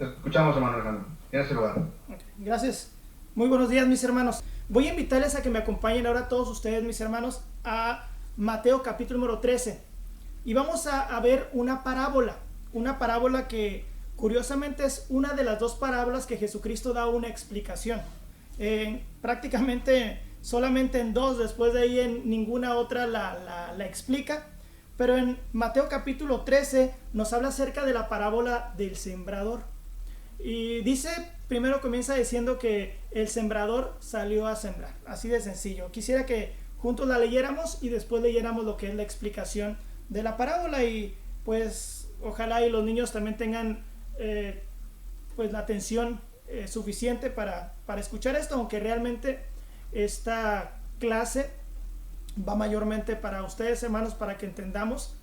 Te escuchamos, hermano Alejandro. Tienes el lugar. Okay, gracias. Muy buenos días, mis hermanos. Voy a invitarles a que me acompañen ahora todos ustedes, mis hermanos, a Mateo capítulo número 13. Y vamos a ver una parábola que curiosamente es una de las dos parábolas que Jesucristo da una explicación. Prácticamente solamente en dos, después de ahí en ninguna otra la explica. Pero en Mateo capítulo 13 nos habla acerca de la parábola del sembrador. Y dice, primero comienza diciendo que el sembrador salió a sembrar, así de sencillo. Quisiera que juntos la leyéramos y después leyéramos lo que es la explicación de la parábola, y pues ojalá y los niños también tengan pues la atención suficiente para escuchar esto, aunque realmente esta clase va mayormente para ustedes, hermanos, para que entendamos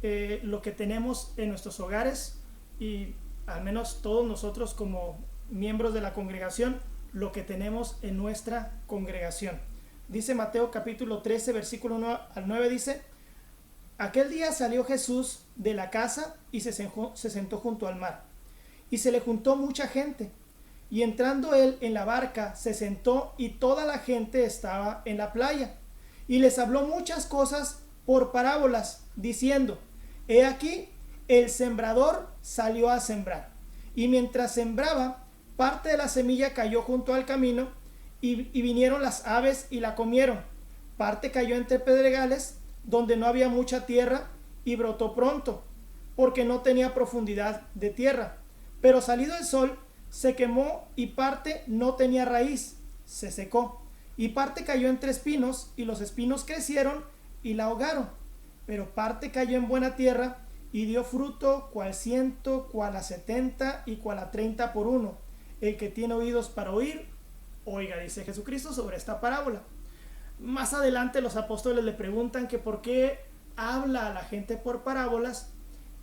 lo que tenemos en nuestros hogares, y al menos todos nosotros como miembros de la congregación, lo que tenemos en nuestra congregación. Dice Mateo capítulo 13 versículo 1 al 9, dice: aquel día salió Jesús de la casa y se sentó junto al mar, y se le juntó mucha gente, y entrando él en la barca se sentó, y toda la gente estaba en la playa, y les habló muchas cosas por parábolas, diciendo: he aquí, el sembrador salió a sembrar, y mientras sembraba, parte de la semilla cayó junto al camino, y vinieron las aves y la comieron. Parte cayó entre pedregales, donde no había mucha tierra, y brotó pronto, porque no tenía profundidad de tierra. Pero salido el sol, se quemó, y parte no tenía raíz, se secó. Y parte cayó entre espinos, y los espinos crecieron y la ahogaron. Pero parte cayó en buena tierra, y dio fruto, cual 100, cual a 70, y cual a 30 por uno. El que tiene oídos para oír, oiga, dice Jesucristo sobre esta parábola. Más adelante los apóstoles le preguntan que por qué habla a la gente por parábolas,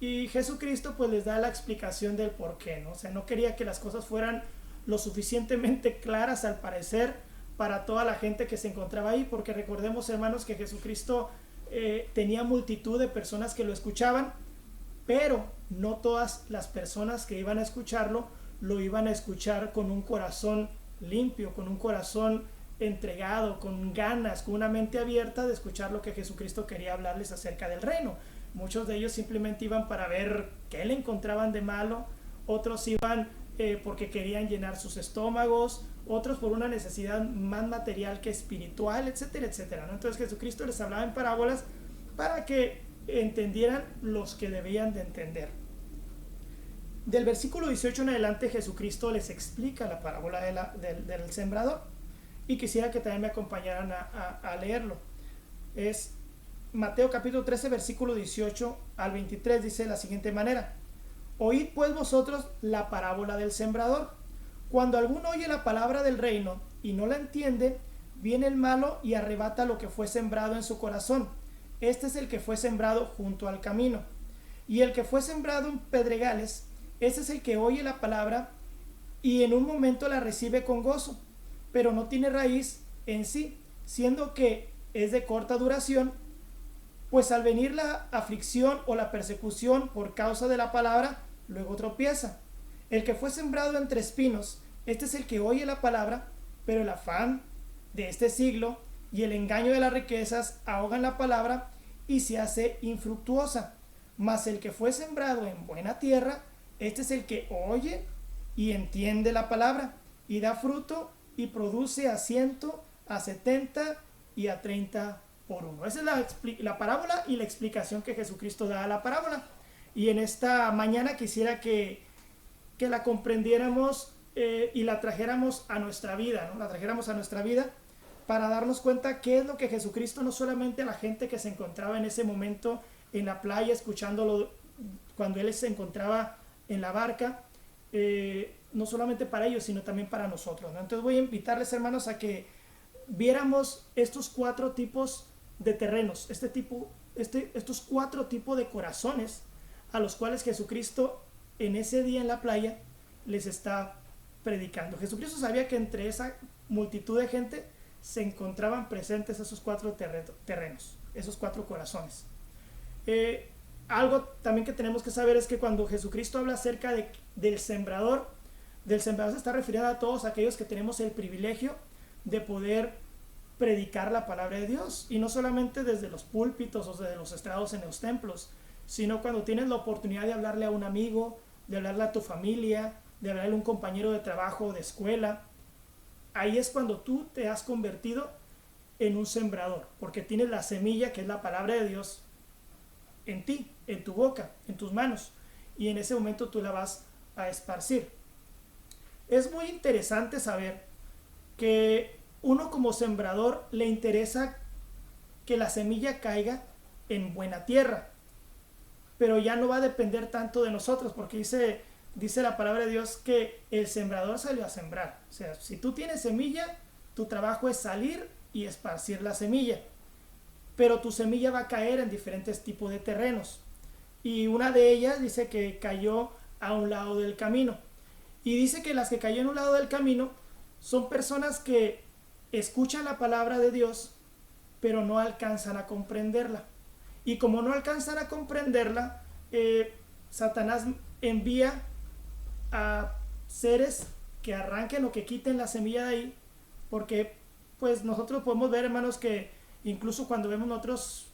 y Jesucristo pues les da la explicación del por qué, ¿no? O sea, no quería que las cosas fueran lo suficientemente claras, al parecer, para toda la gente que se encontraba ahí, porque recordemos, hermanos, que Jesucristo tenía multitud de personas que lo escuchaban, pero no todas las personas que iban a escucharlo lo iban a escuchar con un corazón limpio, con un corazón entregado, con ganas, con una mente abierta de escuchar lo que Jesucristo quería hablarles acerca del reino. Muchos de ellos simplemente iban para ver qué le encontraban de malo, otros iban porque querían llenar sus estómagos, otros por una necesidad más material que espiritual, etcétera, etcétera, ¿no? Entonces Jesucristo les hablaba en parábolas para que entendieran los que debían de entender. Del versículo 18 en adelante, Jesucristo les explica la parábola del sembrador, y quisiera que también me acompañaran a leerlo. Es Mateo capítulo 13 versículo 18 al 23, dice de la siguiente manera: oíd pues vosotros la parábola del sembrador. Cuando alguno oye la palabra del reino y no la entiende, viene el malo y arrebata lo que fue sembrado en su corazón. Este es el que fue sembrado junto al camino. Y el que fue sembrado en pedregales, este es el que oye la palabra y en un momento la recibe con gozo, pero no tiene raíz en sí, siendo que es de corta duración, pues al venir la aflicción o la persecución por causa de la palabra, luego tropieza. El que fue sembrado entre espinos, este es el que oye la palabra, pero el afán de este siglo y el engaño de las riquezas ahogan la palabra y se hace infructuosa. Mas el que fue sembrado en buena tierra, este es el que oye y entiende la palabra, y da fruto y produce a 100, a 70 y a 30 por uno. Esa es la parábola y la explicación que Jesucristo da a la parábola. Y en esta mañana quisiera que la comprendiéramos y la trajéramos a nuestra vida, ¿no? La trajéramos a nuestra vida para darnos cuenta qué es lo que Jesucristo, no solamente a la gente que se encontraba en ese momento en la playa escuchándolo cuando él se encontraba en la barca, no solamente para ellos, sino también para nosotros, ¿no? Entonces voy a invitarles, hermanos, a que viéramos estos cuatro tipos de terrenos, estos cuatro tipos de corazones a los cuales Jesucristo en ese día en la playa les está predicando. Jesucristo sabía que entre esa multitud de gente se encontraban presentes esos cuatro terrenos, esos cuatro corazones. algo también que tenemos que saber es que cuando Jesucristo habla acerca del sembrador se está refiriendo a todos aquellos que tenemos el privilegio de poder predicar la palabra de Dios, y no solamente desde los púlpitos o desde los estrados en los templos, sino cuando tienes la oportunidad de hablarle a un amigo, de hablarle a tu familia, de hablarle a un compañero de trabajo o de escuela. Ahí es cuando tú te has convertido en un sembrador, porque tienes la semilla, que es la palabra de Dios, en ti, en tu boca, en tus manos, y en ese momento tú la vas a esparcir. Es muy interesante saber que uno como sembrador le interesa que la semilla caiga en buena tierra, pero ya no va a depender tanto de nosotros, porque dice la palabra de Dios que el sembrador salió a sembrar. O sea, si tú tienes semilla, tu trabajo es salir y esparcir la semilla, pero tu semilla va a caer en diferentes tipos de terrenos, y una de ellas dice que cayó a un lado del camino, y dice que las que cayó en un lado del camino son personas que escuchan la palabra de Dios, pero no alcanzan a comprenderla, y como no alcanzan a comprenderla, Satanás envía a seres que arranquen o que quiten la semilla de ahí, porque pues nosotros podemos ver, hermanos, que incluso cuando vemos nosotros,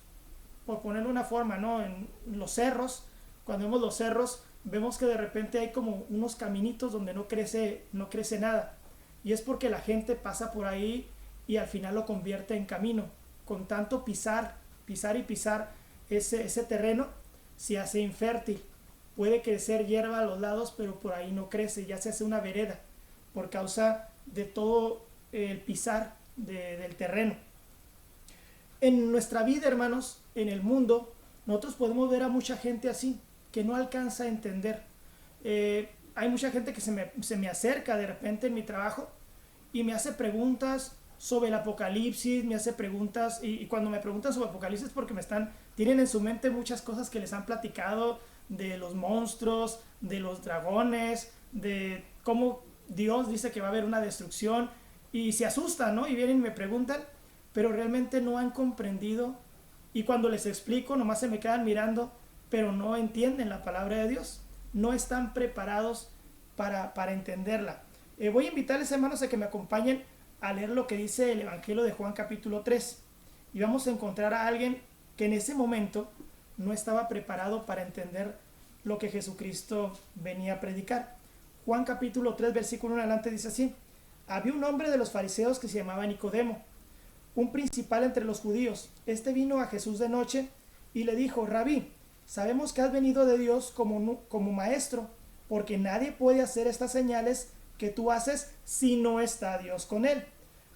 por ponerle una forma, ¿no?, en los cerros, cuando vemos los cerros, vemos que de repente hay como unos caminitos donde no crece nada, y es porque la gente pasa por ahí y al final lo convierte en camino. Con tanto pisar y pisar ese terreno, se hace infértil. Puede crecer hierba a los lados, pero por ahí no crece, ya se hace una vereda por causa de todo el pisar del terreno. En nuestra vida, hermanos, en el mundo, nosotros podemos ver a mucha gente así, que no alcanza a entender. Hay mucha gente que se me acerca de repente en mi trabajo y me hace preguntas sobre el Apocalipsis, me hace preguntas, y cuando me preguntan sobre Apocalipsis porque tienen en su mente muchas cosas que les han platicado de los monstruos, de los dragones, de cómo Dios dice que va a haber una destrucción, y se asustan, ¿no? Y vienen y me preguntan, pero realmente no han comprendido, y cuando les explico nomás se me quedan mirando, pero no entienden la palabra de Dios, no están preparados para entenderla. Voy a invitarles, hermanos, a que me acompañen a leer lo que dice el Evangelio de Juan capítulo 3, y vamos a encontrar a alguien que en ese momento no estaba preparado para entender lo que Jesucristo venía a predicar. Juan capítulo 3, versículo 1 adelante dice así: había un hombre de los fariseos que se llamaba Nicodemo, un principal entre los judíos. Este vino a Jesús de noche y le dijo: Rabí, sabemos que has venido de Dios como maestro, porque nadie puede hacer estas señales que tú haces si no está Dios con él.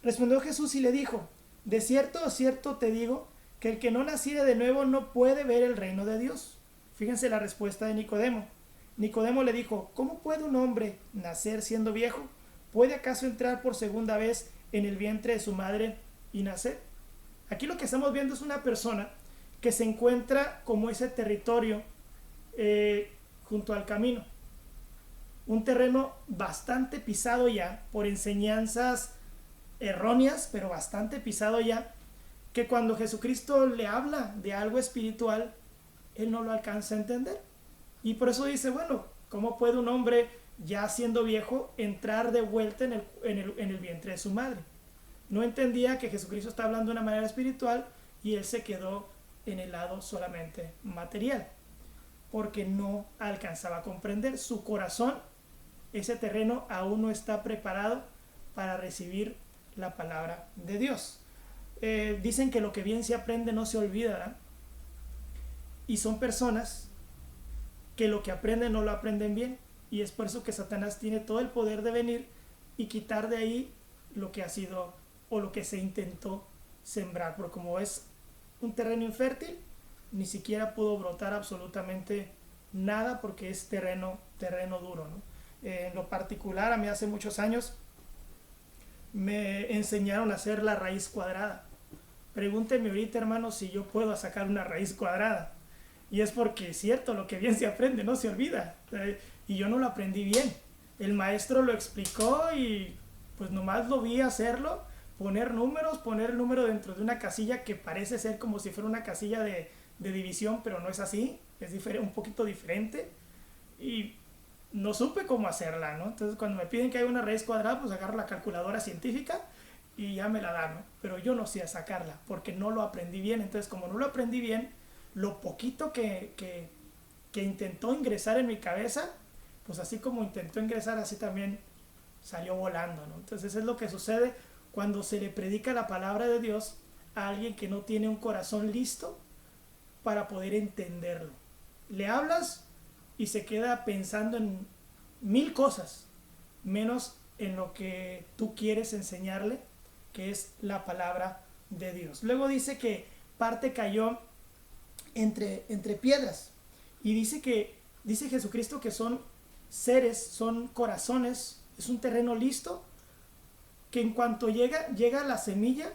Respondió Jesús y le dijo: de cierto te digo, que el que no naciere de nuevo no puede ver el reino de Dios. Fíjense la respuesta de Nicodemo. Nicodemo le dijo: ¿cómo puede un hombre nacer siendo viejo? ¿Puede acaso entrar por segunda vez en el vientre de su madre y nacer? Aquí lo que estamos viendo es una persona que se encuentra como ese territorio junto al camino. Un terreno bastante pisado ya por enseñanzas erróneas, pero bastante pisado ya, que cuando Jesucristo le habla de algo espiritual, él no lo alcanza a entender. Y por eso dice, bueno, ¿cómo puede un hombre ya siendo viejo entrar de vuelta en el vientre de su madre? No entendía que Jesucristo está hablando de una manera espiritual y él se quedó en el lado solamente material, porque no alcanzaba a comprender. Su corazón, ese terreno, aún no está preparado para recibir la palabra de Dios. Dicen que lo que bien se aprende no se olvida, ¿verdad? Y son personas que lo que aprenden no lo aprenden bien, y es por eso que Satanás tiene todo el poder de venir y quitar de ahí lo que ha sido o lo que se intentó sembrar, porque como es un terreno infértil, ni siquiera pudo brotar absolutamente nada, porque es terreno duro, ¿no? En lo particular, a mí hace muchos años me enseñaron a hacer la raíz cuadrada. Pregúntenme ahorita, hermanos, si yo puedo sacar una raíz cuadrada. Y es porque es cierto, lo que bien se aprende no se olvida. Y yo no lo aprendí bien. El maestro lo explicó y pues nomás lo vi hacerlo, poner números, poner el número dentro de una casilla que parece ser como si fuera una casilla de división, pero no es así. es un poquito diferente y no supe cómo hacerla, ¿no? Entonces cuando me piden que haga una raíz cuadrada, pues agarro la calculadora científica y ya me la dan, ¿no? Pero yo no sé sacarla porque no lo aprendí bien. Entonces como no lo aprendí bien, lo poquito que intentó ingresar en mi cabeza, pues así como intentó ingresar, así también salió volando, ¿no? Entonces es lo que sucede cuando se le predica la palabra de Dios a alguien que no tiene un corazón listo para poder entenderlo. Le hablas y se queda pensando en 1000 cosas, menos en lo que tú quieres enseñarle, que es la palabra de Dios. Luego dice que parte cayó entre piedras, y dice Jesucristo que son seres, son corazones, es un terreno listo, que en cuanto llega la semilla,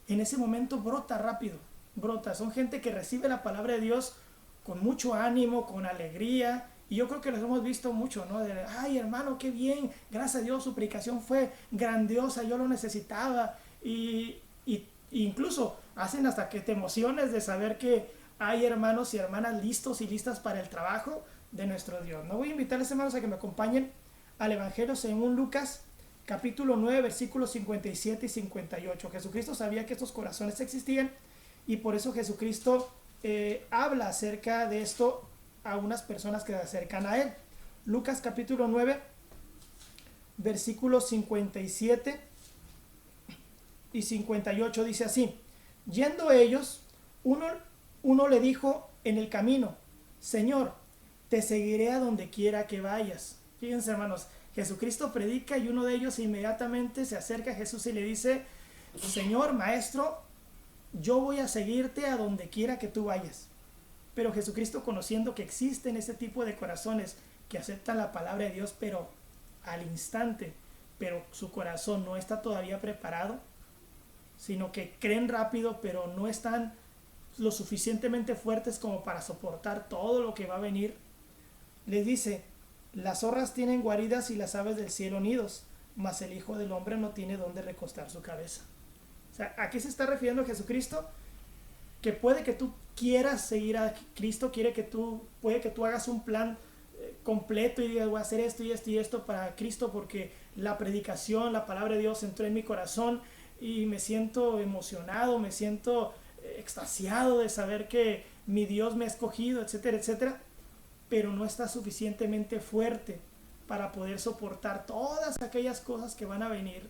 en ese momento brota rápido, brota. Son gente que recibe la palabra de Dios con mucho ánimo, con alegría, y yo creo que los hemos visto mucho, ¿no? De, ay, hermano, qué bien, gracias a Dios, su predicación fue grandiosa, yo lo necesitaba, y incluso hacen hasta que te emociones de saber que hay hermanos y hermanas listos y listas para el trabajo de nuestro Dios. No voy a invitarles, hermanos, a que me acompañen al Evangelio según Lucas, capítulo 9, versículos 57 y 58. Jesucristo sabía que estos corazones existían, y por eso Jesucristo habla acerca de esto a unas personas que se acercan a él. Lucas capítulo 9, versículos 57 y 58 dice así: yendo ellos, uno le dijo en el camino: Señor, te seguiré a donde quiera que vayas. Fíjense, hermanos, Jesucristo predica y uno de ellos inmediatamente se acerca a Jesús y le dice: Señor, maestro, yo voy a seguirte a donde quiera que tú vayas. Pero Jesucristo, conociendo que existen ese tipo de corazones que aceptan la palabra de Dios, pero al instante, pero su corazón no está todavía preparado, sino que creen rápido, pero no están lo suficientemente fuertes como para soportar todo lo que va a venir, les dice: las zorras tienen guaridas y las aves del cielo nidos, mas el Hijo del Hombre no tiene dónde recostar su cabeza. O sea, ¿a qué se está refiriendo Jesucristo? Que puede que tú quieras seguir a Cristo, puede que tú hagas un plan completo y digas: voy a hacer esto y esto y esto para Cristo porque la predicación, la palabra de Dios entró en mi corazón y me siento emocionado, me siento extasiado de saber que mi Dios me ha escogido, etcétera, etcétera, pero no está suficientemente fuerte para poder soportar todas aquellas cosas que van a venir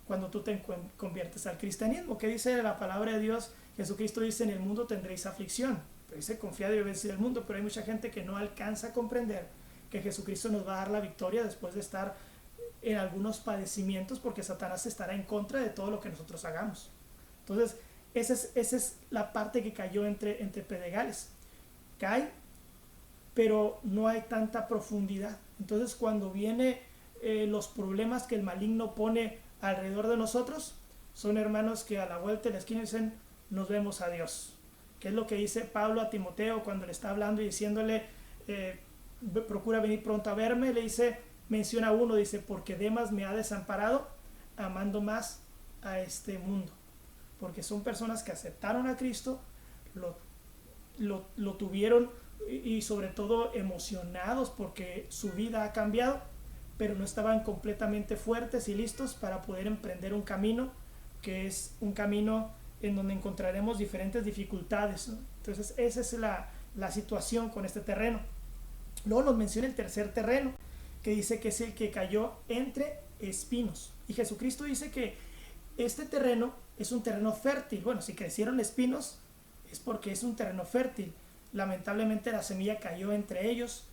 cuando tú te conviertes al cristianismo. ¿Qué dice la palabra de Dios? Jesucristo dice: en el mundo tendréis aflicción, pero dice: confiad y vencer el mundo. Pero hay mucha gente que no alcanza a comprender que Jesucristo nos va a dar la victoria después de estar en algunos padecimientos, porque Satanás estará en contra de todo lo que nosotros hagamos. Entonces esa es la parte que cayó entre pedregales. Cae, pero no hay tanta profundidad. Entonces cuando vienen los problemas que el maligno pone alrededor de nosotros, son hermanos que a la vuelta de la esquina dicen: nos vemos a Dios. Que es lo que dice Pablo a Timoteo cuando le está hablando y diciéndole: procura venir pronto a verme. Le dice, menciona uno, dice: porque Demas me ha desamparado, amando más a este mundo. Porque son personas que aceptaron a Cristo, lo tuvieron, y sobre todo emocionados porque su vida ha cambiado, pero no estaban completamente fuertes y listos para poder emprender un camino que es un camino en donde encontraremos diferentes dificultades, ¿no? Entonces esa es la situación con este terreno. Luego nos menciona el tercer terreno, que dice que es el que cayó entre espinos, y Jesucristo dice que este terreno es un terreno fértil. Bueno, si crecieron espinos es porque es un terreno fértil. Lamentablemente la semilla cayó entre ellos,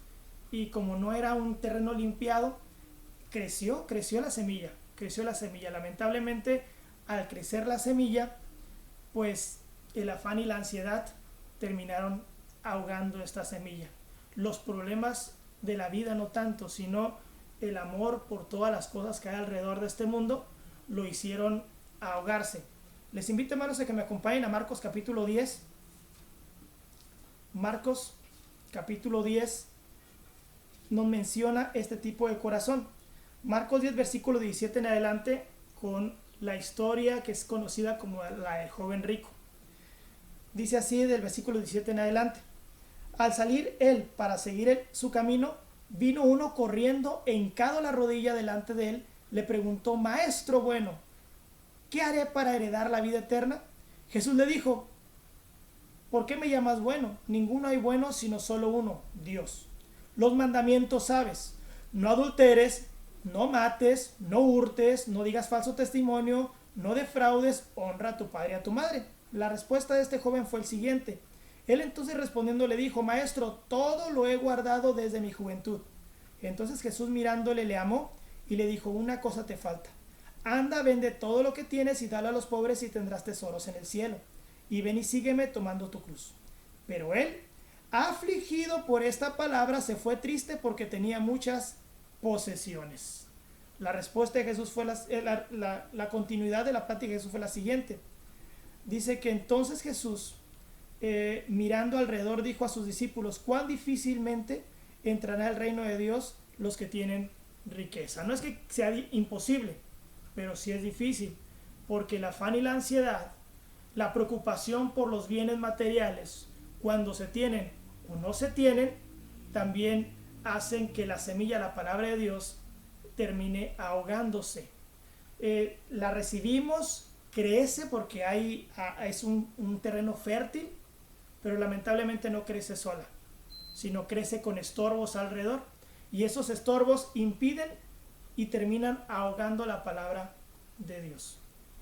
y como no era un terreno limpiado, creció la semilla. Lamentablemente, al crecer la semilla, pues el afán y la ansiedad terminaron ahogando esta semilla. Los problemas de la vida no tanto, sino el amor por todas las cosas que hay alrededor de este mundo lo hicieron ahogarse. Les invito, hermanos, a que me acompañen a Marcos capítulo 10. Marcos capítulo 10 nos menciona este tipo de corazón. Marcos 10 versículo 17 en adelante, con la historia que es conocida como la del joven rico. Dice así del versículo 17 en adelante: Al salir él para seguir su camino, vino uno corriendo, hincado la rodilla delante de él, le preguntó: Maestro bueno, ¿qué haré para heredar la vida eterna? Jesús le dijo: ¿por qué me llamas bueno? Ninguno hay bueno sino solo uno, Dios. Los mandamientos sabes: no adulteres, no mates, no hurtes, no digas falso testimonio, no defraudes, honra a tu padre y a tu madre. La respuesta de este joven fue el siguiente. Él entonces respondiendo le dijo: Maestro, todo lo he guardado desde mi juventud. Entonces Jesús mirándole le amó y le dijo: una cosa te falta. Anda, vende todo lo que tienes y dale a los pobres y tendrás tesoros en el cielo. Y ven y sígueme tomando tu cruz. Pero él, afligido por esta palabra, se fue triste porque tenía muchas posesiones. La respuesta de Jesús fue la continuidad de la plática de Jesús fue la siguiente. Dice que entonces Jesús, mirando alrededor, dijo a sus discípulos: cuán difícilmente entrará el reino de Dios los que tienen riqueza. No es que sea imposible, pero sí es difícil, porque el afán y la ansiedad, la preocupación por los bienes materiales, cuando se tienen o no se tienen, también hacen que la semilla, la palabra de Dios, termine ahogándose. La recibimos, crece porque es un terreno fértil, pero lamentablemente no crece sola, sino crece con estorbos alrededor, y esos estorbos impiden y terminan ahogando la palabra de Dios.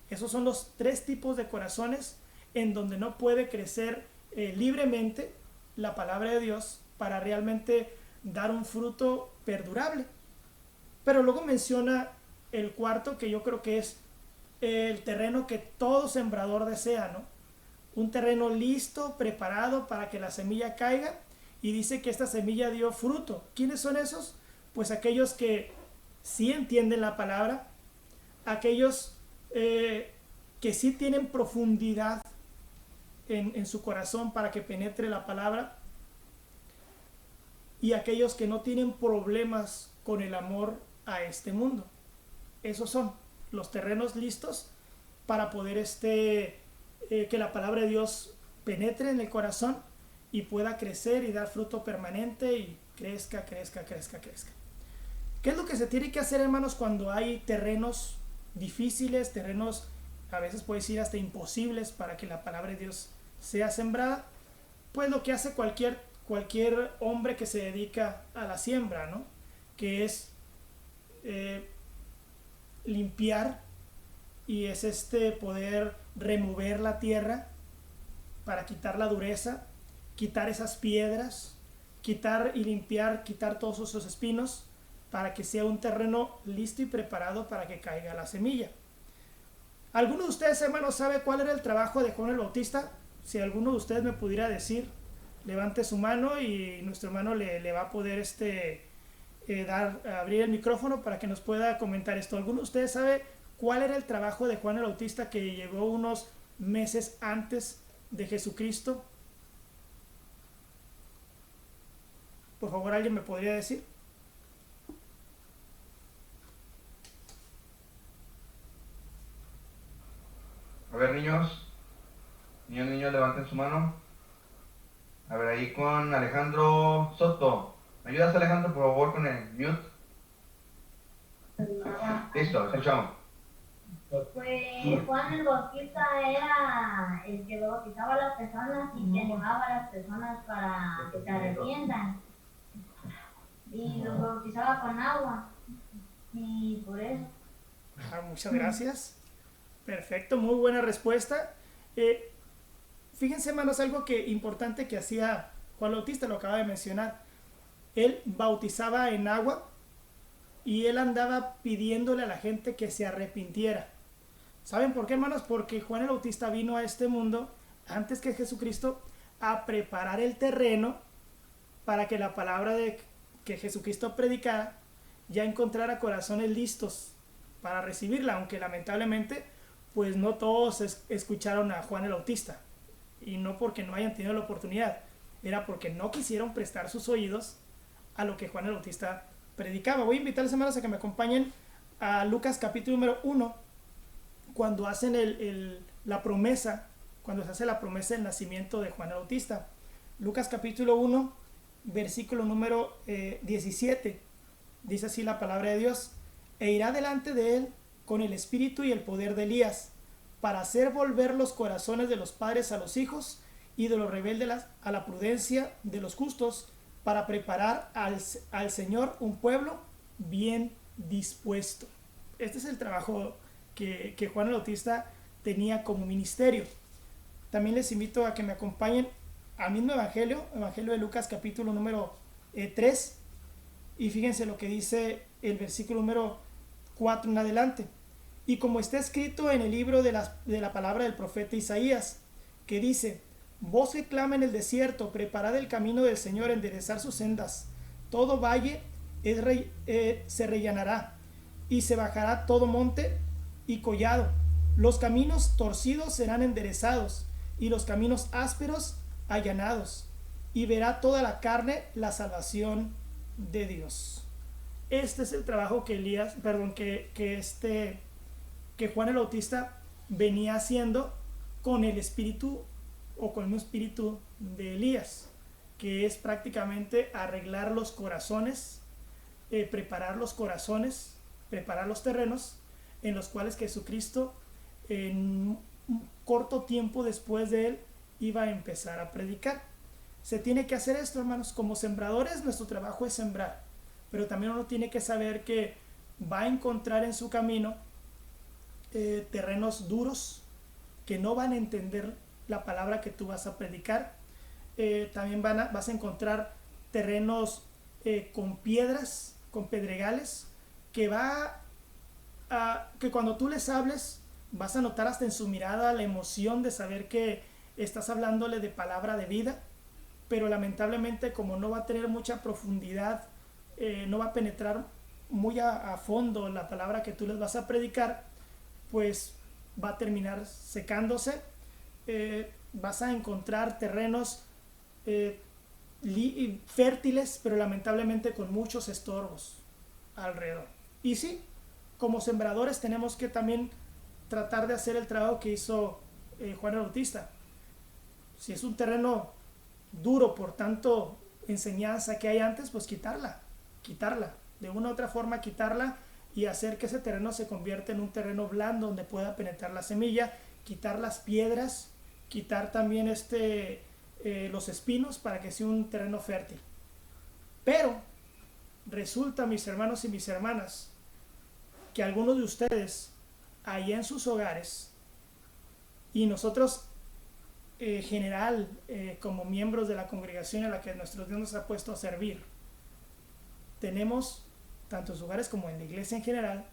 Esos son los tres tipos de corazones en donde no puede crecer libremente la palabra de Dios para realmente dar un fruto perdurable. Pero luego menciona el cuarto, que yo creo que es el terreno que todo sembrador desea, ¿no? Un terreno listo, preparado para que la semilla caiga, y dice que esta semilla dio fruto. ¿Quiénes son esos? Pues aquellos que sí entienden la palabra, aquellos que sí tienen profundidad en su corazón para que penetre la palabra, y aquellos que no tienen problemas con el amor a este mundo. Esos son los terrenos listos para poder que la palabra de Dios penetre en el corazón y pueda crecer y dar fruto permanente y crezca. ¿Qué es lo que se tiene que hacer, hermanos, cuando hay terrenos difíciles, terrenos a veces puede decir hasta imposibles para que la palabra de Dios sea sembrada? Pues lo que hace cualquier hombre que se dedica a la siembra, ¿no? Que es limpiar, y es poder remover la tierra para quitar la dureza, quitar esas piedras, quitar y limpiar, quitar todos esos espinos, para que sea un terreno listo y preparado para que caiga la semilla. ¿Alguno de ustedes, hermanos, sabe cuál era el trabajo de Juan el Bautista? Si alguno de ustedes me pudiera decir, levante su mano y nuestro hermano le va a poder abrir el micrófono para que nos pueda comentar esto. ¿Alguno de ustedes sabe cuál era el trabajo de Juan el Bautista, que llegó unos meses antes de Jesucristo? Por favor, ¿alguien me podría decir? A ver, niños, levanten su mano. A ver, ahí con Alejandro Soto. ¿Me ayudas, Alejandro, por favor, con el mute? Listo, escuchamos. Pues Juan el Bautista era el que bautizaba a las personas y que animaba a las personas para que se arrepientan. Y los bautizaba con agua. Y por eso. Muchas gracias. Perfecto, muy buena respuesta. Fíjense, hermanos, algo importante que hacía Juan el Bautista, lo acaba de mencionar. Él bautizaba en agua y él andaba pidiéndole a la gente que se arrepintiera. ¿Saben por qué, hermanos? Porque Juan el Bautista vino a este mundo antes que Jesucristo a preparar el terreno para que la palabra que Jesucristo predicara ya encontrara corazones listos para recibirla, aunque lamentablemente pues no todos escucharon a Juan el Bautista, y no porque no hayan tenido la oportunidad, era porque no quisieron prestar sus oídos a lo que Juan el Bautista predicaba. Voy a invitarles, hermanos, a que me acompañen a Lucas capítulo número 1, cuando hacen la promesa, cuando se hace la promesa del nacimiento de Juan el Bautista. Lucas capítulo 1, versículo número 17. Dice así la palabra de Dios: e irá delante de él con el espíritu y el poder de Elías, para hacer volver los corazones de los padres a los hijos y de los rebeldes a la prudencia de los justos, para preparar al Señor un pueblo bien dispuesto. Este es el trabajo que Juan el Bautista tenía como ministerio. También les invito a que me acompañen al mismo evangelio de Lucas capítulo número 3, y fíjense lo que dice el versículo número 4 en adelante. Y como está escrito en el libro de la palabra del profeta Isaías, que dice: voz que clama en el desierto, preparad el camino del Señor, enderezar sus sendas. Todo valle se rellenará, y se bajará todo monte y collado. Los caminos torcidos serán enderezados, y los caminos ásperos allanados, y verá toda la carne la salvación de Dios. Este es el trabajo que Juan el Bautista venía haciendo con el espíritu, o con el espíritu de Elías, que es prácticamente arreglar los corazones, preparar los corazones, preparar los terrenos en los cuales Jesucristo, en un corto tiempo después de él, iba a empezar a predicar. Se tiene que hacer esto, hermanos. Como sembradores, nuestro trabajo es sembrar, pero también uno tiene que saber que va a encontrar en su camino terrenos duros que no van a entender la palabra que tú vas a predicar. También vas a encontrar terrenos con piedras, con pedregales, que cuando tú les hables vas a notar hasta en su mirada la emoción de saber que estás hablándole de palabra de vida, pero lamentablemente, como no va a tener mucha profundidad, no va a penetrar muy a fondo la palabra que tú les vas a predicar, pues va a terminar secándose. Vas a encontrar terrenos fértiles, pero lamentablemente con muchos estorbos alrededor. Y sí, como sembradores tenemos que también tratar de hacer el trabajo que hizo Juan el Bautista. Si es un terreno duro por tanto enseñanza que hay antes, pues quitarla, de una u otra forma quitarla, y hacer que ese terreno se convierta en un terreno blando donde pueda penetrar la semilla, quitar las piedras, quitar también los espinos, para que sea un terreno fértil. Pero resulta, mis hermanos y mis hermanas, que algunos de ustedes allá en sus hogares, y nosotros general, como miembros de la congregación a la que nuestro Dios nos ha puesto a servir, tenemos, tanto en sus hogares como en la iglesia en general,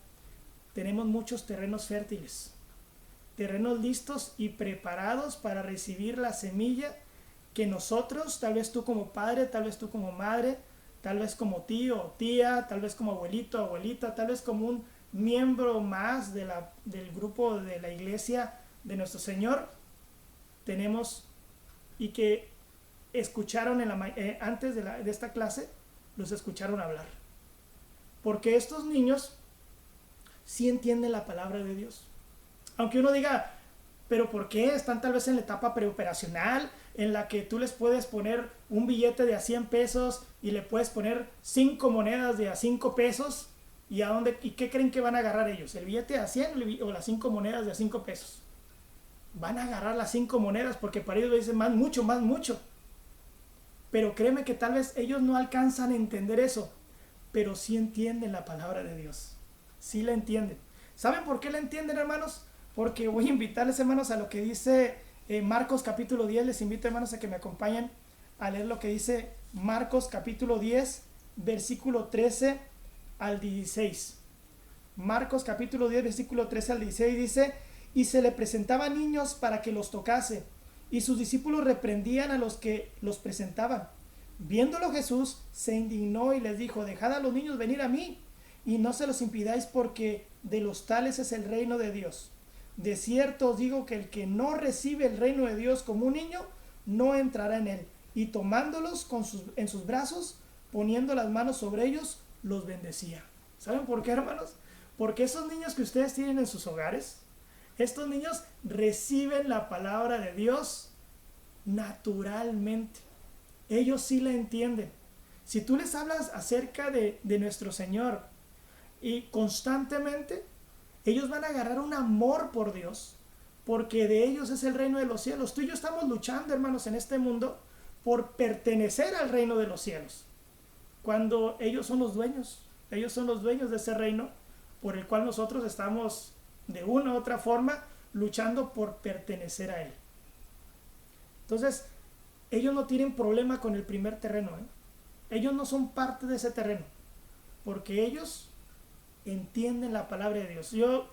tenemos muchos terrenos fértiles, terrenos listos y preparados para recibir la semilla que nosotros, tal vez tú como padre, tal vez tú como madre, tal vez como tío o tía, tal vez como abuelito o abuelita, tal vez como un miembro más del grupo de la iglesia de nuestro Señor, tenemos, y que escucharon antes de esta clase, los escucharon hablar. Porque estos niños sí entienden la palabra de Dios. Aunque uno diga, pero ¿por qué? Están tal vez en la etapa preoperacional, en la que tú les puedes poner un billete de a 100 pesos y le puedes poner 5 monedas de a 5 pesos. ¿Y qué creen que van a agarrar ellos? ¿El billete de a 100 o las 5 monedas de a 5 pesos? Van a agarrar las 5 monedas, porque para ellos dicen más mucho. Pero créeme que tal vez ellos no alcanzan a entender eso, pero sí entienden la palabra de Dios. Sí la entienden. ¿Saben por qué la entienden, hermanos? Porque voy a invitarles, hermanos, a lo que dice Marcos capítulo 10. Les invito, hermanos, a que me acompañen a leer lo que dice Marcos capítulo 10, versículo 13 al 16. Marcos capítulo 10, versículo 13 al 16 dice: y se le presentaban niños para que los tocase, y sus discípulos reprendían a los que los presentaban. Viéndolo Jesús se indignó y les dijo: dejad a los niños venir a mí, y no se los impidáis, porque de los tales es el reino de Dios. De cierto os digo que el que no recibe el reino de Dios como un niño, no entrará en él. Y tomándolos en sus brazos, poniendo las manos sobre ellos, los bendecía. ¿Saben por qué, hermanos? Porque esos niños que ustedes tienen en sus hogares, estos niños reciben la palabra de Dios naturalmente. ellos sí la entienden. Si tú les hablas acerca de nuestro Señor y constantemente, ellos van a agarrar un amor por Dios, porque de ellos es el reino de los cielos. Tú y yo estamos luchando, hermanos, en este mundo por pertenecer al reino de los cielos, cuando ellos son los dueños de ese reino por el cual nosotros estamos de una u otra forma luchando por pertenecer a él. Entonces, ellos no tienen problema con el primer terreno, ellos no son parte de ese terreno, porque ellos entienden la palabra de Dios. Yo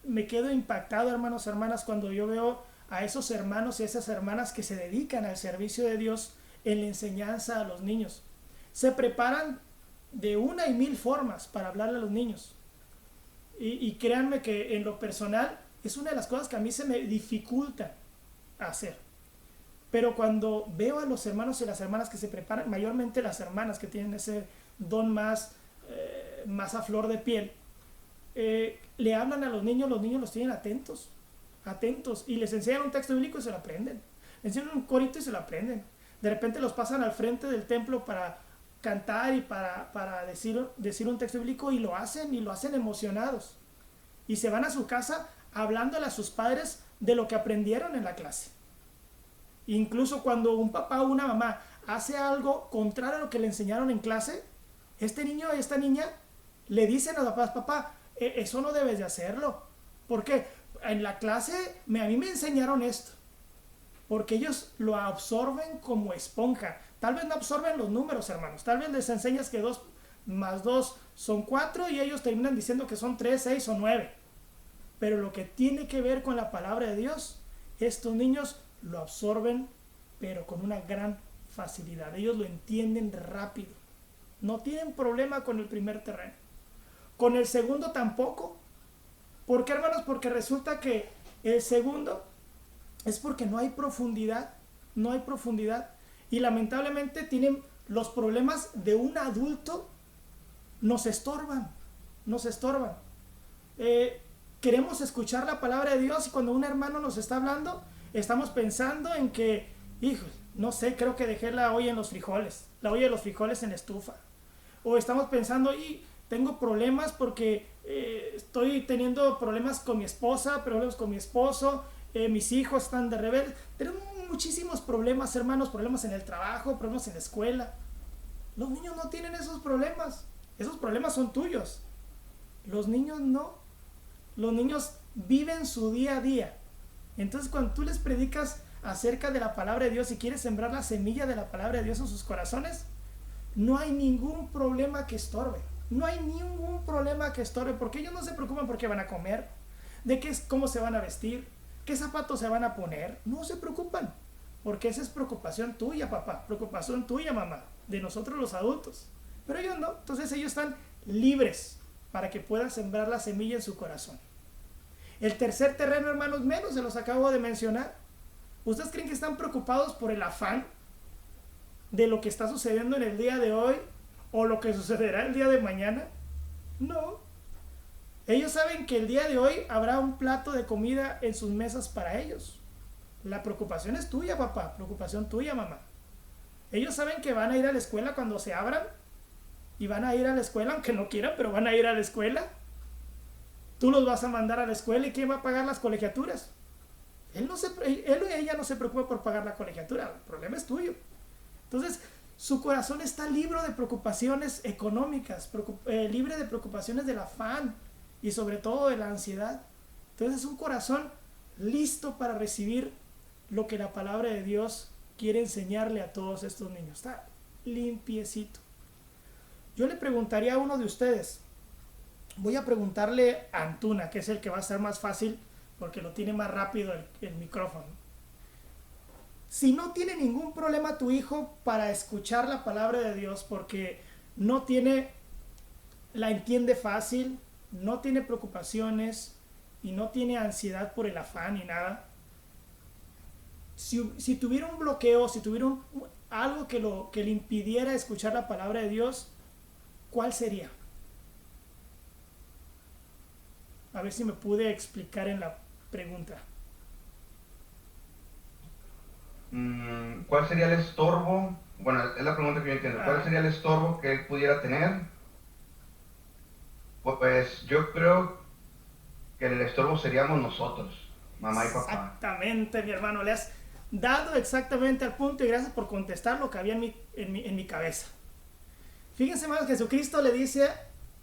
me quedo impactado, hermanos, hermanas, cuando yo veo a esos hermanos y esas hermanas que se dedican al servicio de Dios en la enseñanza a los niños. Se preparan de una y mil formas para hablarle a los niños. Y créanme que en lo personal es una de las cosas que a mí se me dificulta hacer. Pero cuando veo a los hermanos y las hermanas que se preparan, mayormente las hermanas que tienen ese don más a flor de piel, le hablan a los niños los tienen atentos, y les enseñan un texto bíblico y se lo aprenden, les enseñan un corito y se lo aprenden. De repente los pasan al frente del templo para cantar y para decir un texto bíblico, y lo hacen emocionados, y se van a su casa hablándole a sus padres de lo que aprendieron en la clase. Incluso cuando un papá o una mamá hace algo contrario a lo que le enseñaron en clase, este niño o esta niña le dicen a los papás: papá, eso no debes de hacerlo. ¿Por qué? En la clase a mí me enseñaron esto. Porque ellos lo absorben como esponja. Tal vez no absorben los números, hermanos. Tal vez les enseñas que 2 más 2 son 4 y ellos terminan diciendo que son 3, 6 o 9. Pero lo que tiene que ver con la palabra de Dios, estos niños lo absorben, pero con una gran facilidad. Ellos lo entienden rápido. No tienen problema con el primer terreno. Con el segundo tampoco. ¿Por qué, hermanos? Porque resulta que el segundo es porque no hay profundidad. No hay profundidad. Y lamentablemente tienen los problemas de un adulto. Nos estorban. Queremos escuchar la palabra de Dios, y cuando un hermano nos está hablando, estamos pensando en que, hijo, no sé, creo que dejé la olla de los frijoles en la estufa. O estamos pensando, y tengo problemas porque estoy teniendo problemas con mi esposa, problemas con mi esposo, mis hijos están de rebeldes. Tenemos muchísimos problemas, hermanos, problemas en el trabajo, problemas en la escuela. Los niños no tienen esos problemas son tuyos. Los niños no. Los niños viven su día a día. Entonces, cuando tú les predicas acerca de la palabra de Dios y quieres sembrar la semilla de la palabra de Dios en sus corazones, no hay ningún problema que estorbe. Porque ellos no se preocupan por qué van a comer, cómo se van a vestir, qué zapatos se van a poner. No se preocupan, porque esa es preocupación tuya, papá, preocupación tuya, mamá, de nosotros los adultos. Pero ellos no. Entonces ellos están libres para que puedan sembrar la semilla en su corazón. El tercer terreno, hermanos, menos se los acabo de mencionar. ¿Ustedes creen que están preocupados por el afán de lo que está sucediendo en el día de hoy o lo que sucederá el día de mañana? No. Ellos saben que el día de hoy habrá un plato de comida en sus mesas para ellos. La preocupación es tuya, papá, preocupación tuya, mamá. Ellos saben que van a ir a la escuela cuando se abran, y van a ir a la escuela aunque no quieran, pero van a ir a la escuela. Tú los vas a mandar a la escuela, ¿y quién va a pagar las colegiaturas? Él o ella no se preocupa por pagar la colegiatura, el problema es tuyo. Entonces, su corazón está libre de preocupaciones económicas, libre de preocupaciones del afán y sobre todo de la ansiedad. Entonces es un corazón listo para recibir lo que la palabra de Dios quiere enseñarle a todos estos niños. Está limpiecito. Yo le preguntaría a uno de ustedes, voy a preguntarle a Antuna, que es el que va a ser más fácil porque lo tiene más rápido el micrófono. Si no tiene ningún problema tu hijo para escuchar la palabra de Dios, porque la entiende fácil, no tiene preocupaciones y no tiene ansiedad por el afán ni nada, si tuviera un bloqueo, si tuviera algo que le impidiera escuchar la palabra de Dios, ¿cuál sería? A ver si me pude explicar en la pregunta. ¿Cuál sería el estorbo bueno, es la pregunta que yo entiendo. ¿Cuál Ah, sería el estorbo que él pudiera tener? Pues yo creo que el estorbo seríamos nosotros, mamá y papá. exactamente, mi hermano, le has dado exactamente al punto y gracias por contestar lo que había en mi cabeza. Fíjense, hermanos, Jesucristo le dice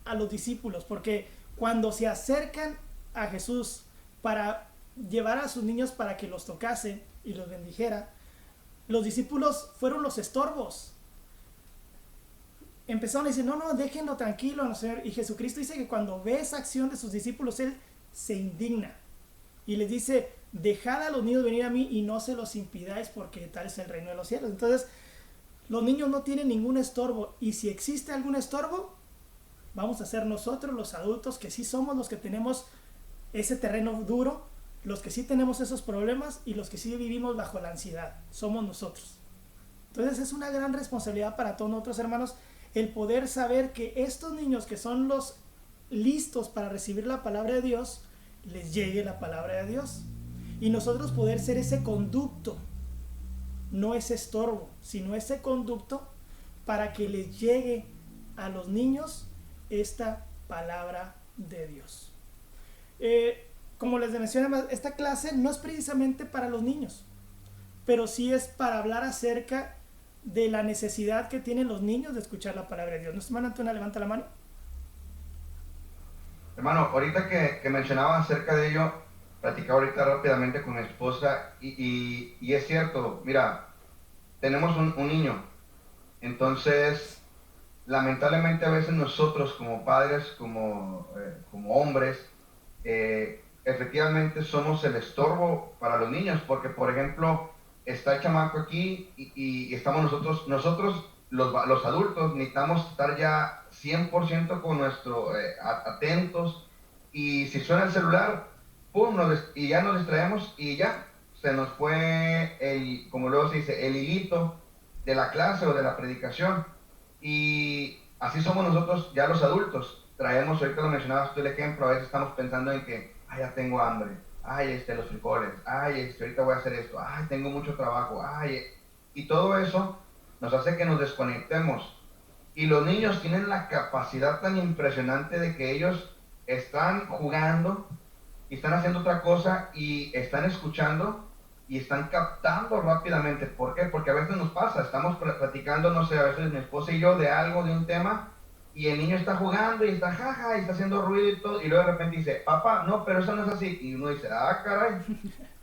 a los discípulos, porque cuando se acercan a Jesús para llevar a sus niños para que los tocase y los bendijera, los discípulos fueron los estorbos. Empezaron a decir, no, no, déjenlo tranquilo, no sé. Y Jesucristo dice que cuando ve esa acción de sus discípulos, Él se indigna y les dice, dejad a los niños venir a mí y no se los impidáis porque tal es el reino de los cielos. Entonces, los niños no tienen ningún estorbo y si existe algún estorbo, vamos a ser nosotros los adultos que sí somos los que tenemos ese terreno duro, los que sí tenemos esos problemas y los que sí vivimos bajo la ansiedad, somos nosotros. Entonces es una gran responsabilidad para todos nosotros, hermanos, el poder saber que estos niños que son los listos para recibir la palabra de Dios, les llegue la palabra de Dios. Y nosotros poder ser ese conducto, no ese estorbo, sino ese conducto para que les llegue a los niños esta palabra de Dios. Como les mencionaba, esta clase no es precisamente para los niños, pero sí es para hablar acerca de la necesidad que tienen los niños de escuchar la palabra de Dios. ¿Nuestra hermana Antonio levanta la mano? Hermano, ahorita que mencionaba acerca de ello, platicaba ahorita rápidamente con mi esposa y es cierto, mira, tenemos un niño, entonces lamentablemente a veces nosotros como padres, como hombres, efectivamente somos el estorbo para los niños, porque por ejemplo, está el chamaco aquí y estamos nosotros los adultos, necesitamos estar ya 100% con nuestro, atentos, y si suena el celular, pum, y ya nos distraemos y ya, se nos fue como luego se dice, el hilito de la clase o de la predicación. Y así somos nosotros ya los adultos. Traemos, ahorita lo mencionabas tú el ejemplo, a veces estamos pensando en que, ay, ya tengo hambre, ay, los frijoles, ay, ahorita voy a hacer esto, ay, tengo mucho trabajo, ay, y todo eso nos hace que nos desconectemos. Y los niños tienen la capacidad tan impresionante de que ellos están jugando y están haciendo otra cosa y están escuchando y están captando rápidamente. ¿Por qué? Porque a veces nos pasa, estamos platicando, no sé, a veces mi esposa y yo de algo, de un tema, y el niño está jugando y está jaja, y está haciendo ruido y todo, y luego de repente dice, papá, no, pero eso no es así. Y uno dice, ah, caray,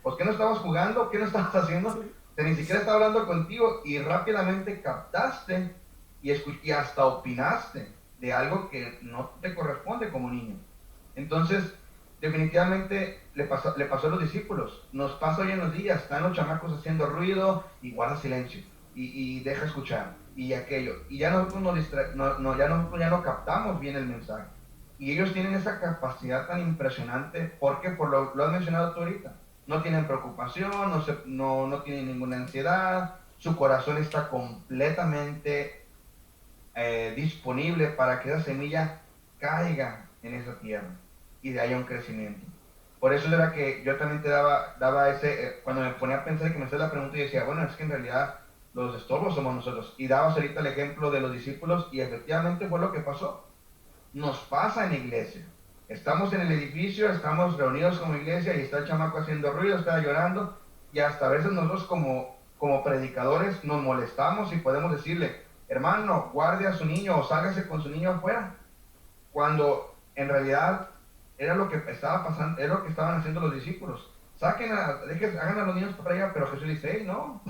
¿pues qué no estabas jugando? ¿Qué no estabas haciendo? Sí. O sea, ni siquiera estaba hablando contigo y rápidamente captaste y hasta opinaste de algo que no te corresponde como niño. Entonces, definitivamente le pasó a los discípulos, nos pasa hoy en los días, están los chamacos haciendo ruido y guarda silencio y deja escuchar y aquello, y ya nosotros ya no captamos bien el mensaje, y ellos tienen esa capacidad tan impresionante porque lo has mencionado tú ahorita, no tienen preocupación, no tienen ninguna ansiedad, su corazón está completamente disponible para que esa semilla caiga en esa tierra y de ahí un crecimiento. Por eso era que yo también te daba ese, cuando me ponía a pensar que me hacía la pregunta y decía, bueno, es que en realidad los estorbos somos nosotros. Y dabas ahorita el ejemplo de los discípulos y efectivamente fue lo que pasó. Nos pasa en la iglesia. Estamos en el edificio, estamos reunidos como iglesia y está el chamaco haciendo ruido, está llorando y hasta a veces nosotros como predicadores nos molestamos y podemos decirle, hermano, guarde a su niño o sálgase con su niño afuera. Cuando en realidad era lo que estaba pasando, era lo que estaban haciendo los discípulos. Hagan a los niños para allá, pero Jesús dice, hey, no,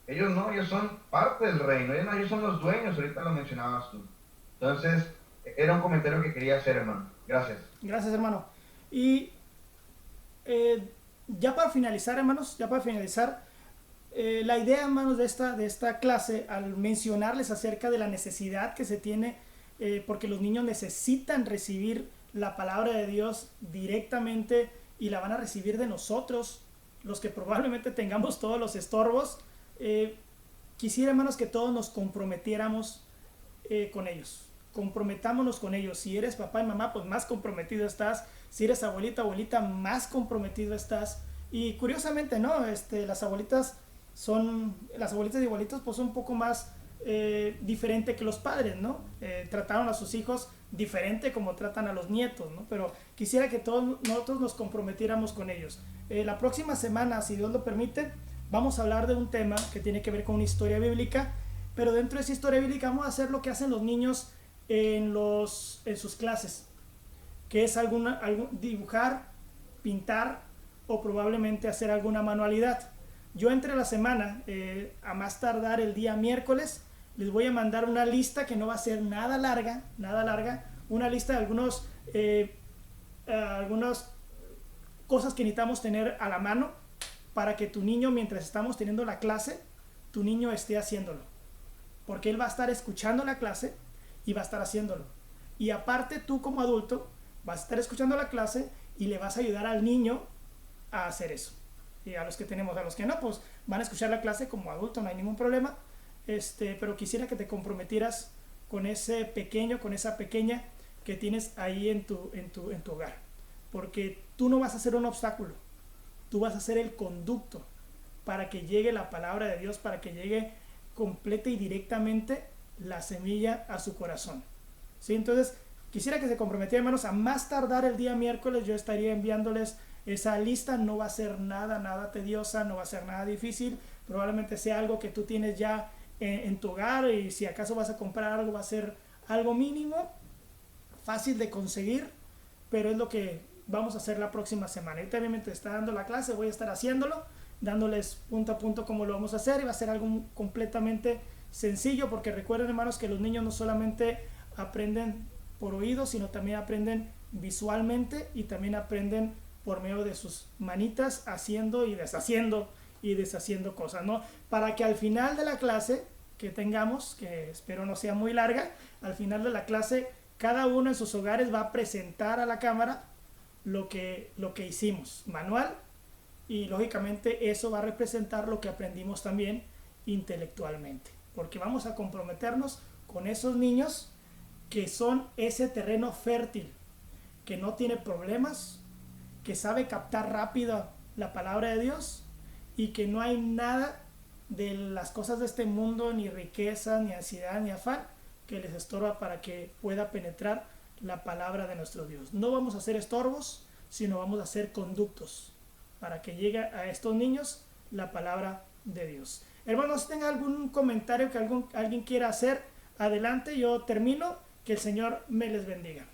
ellos son parte del reino, ellos son los dueños, ahorita lo mencionabas tú. Entonces, era un comentario que quería hacer, hermano. Gracias. Gracias, hermano. Y ya para finalizar, hermanos, la idea, hermanos, de esta clase, al mencionarles acerca de la necesidad que se tiene, porque los niños necesitan recibir la palabra de Dios directamente y la van a recibir de nosotros, los que probablemente tengamos todos los estorbos. Quisiera, hermanos, que todos nos comprometiéramos con ellos. Comprometámonos con ellos. Si eres papá y mamá, pues más comprometido estás. Si eres abuelita, más comprometido estás. Y curiosamente, ¿no? Las abuelitas las abuelitas y abuelitos pues son un poco más diferente que los padres, ¿no? Trataron a sus hijos diferente como tratan a los nietos, ¿no? Pero quisiera que todos nosotros nos comprometiéramos con ellos. La próxima semana, si Dios lo permite, vamos a hablar de un tema que tiene que ver con una historia bíblica, pero dentro de esa historia bíblica vamos a hacer lo que hacen los niños en sus clases, que es dibujar, pintar o probablemente hacer alguna manualidad. Yo entre la semana, a más tardar el día miércoles, les voy a mandar una lista que no va a ser nada larga, una lista de algunas cosas que necesitamos tener a la mano para que tu niño, mientras estamos teniendo la clase, tu niño esté haciéndolo. Porque él va a estar escuchando la clase y va a estar haciéndolo. Y aparte tú como adulto vas a estar escuchando la clase y le vas a ayudar al niño a hacer eso. Y a los que no, pues van a escuchar la clase como adulto, no hay ningún problema. Pero quisiera que te comprometieras con ese pequeño, con esa pequeña que tienes ahí en tu hogar. Porque tú no vas a ser un obstáculo, tú vas a ser el conducto para que llegue la palabra de Dios, para que llegue completa y directamente la semilla a su corazón. ¿Sí? Entonces, quisiera que se comprometieran, hermanos, a más tardar el día miércoles yo estaría enviándoles esa lista. No va a ser nada tediosa, no va a ser nada difícil, probablemente sea algo que tú tienes ya en tu hogar, y si acaso vas a comprar algo va a ser algo mínimo, fácil de conseguir, pero es lo que vamos a hacer la próxima semana. Y también mientras está dando la clase voy a estar haciéndolo, dándoles punto a punto cómo lo vamos a hacer, y va a ser algo completamente sencillo, porque recuerden, hermanos, que los niños no solamente aprenden por oído, sino también aprenden visualmente y también aprenden por medio de sus manitas, haciendo y deshaciendo cosas, ¿no? Para que al final de la clase que tengamos, que espero no sea muy larga, al final de la clase cada uno en sus hogares va a presentar a la cámara lo que hicimos, manual, y lógicamente eso va a representar lo que aprendimos también intelectualmente, porque vamos a comprometernos con esos niños que son ese terreno fértil, que no tiene problemas, que sabe captar rápido la palabra de Dios, y que no hay nada de las cosas de este mundo, ni riqueza, ni ansiedad, ni afán, que les estorba para que pueda penetrar la palabra de nuestro Dios. No vamos a ser estorbos, sino vamos a ser conductos para que llegue a estos niños la palabra de Dios. Hermanos, si tengan algún comentario que alguien quiera hacer, adelante, yo termino. Que el Señor me les bendiga.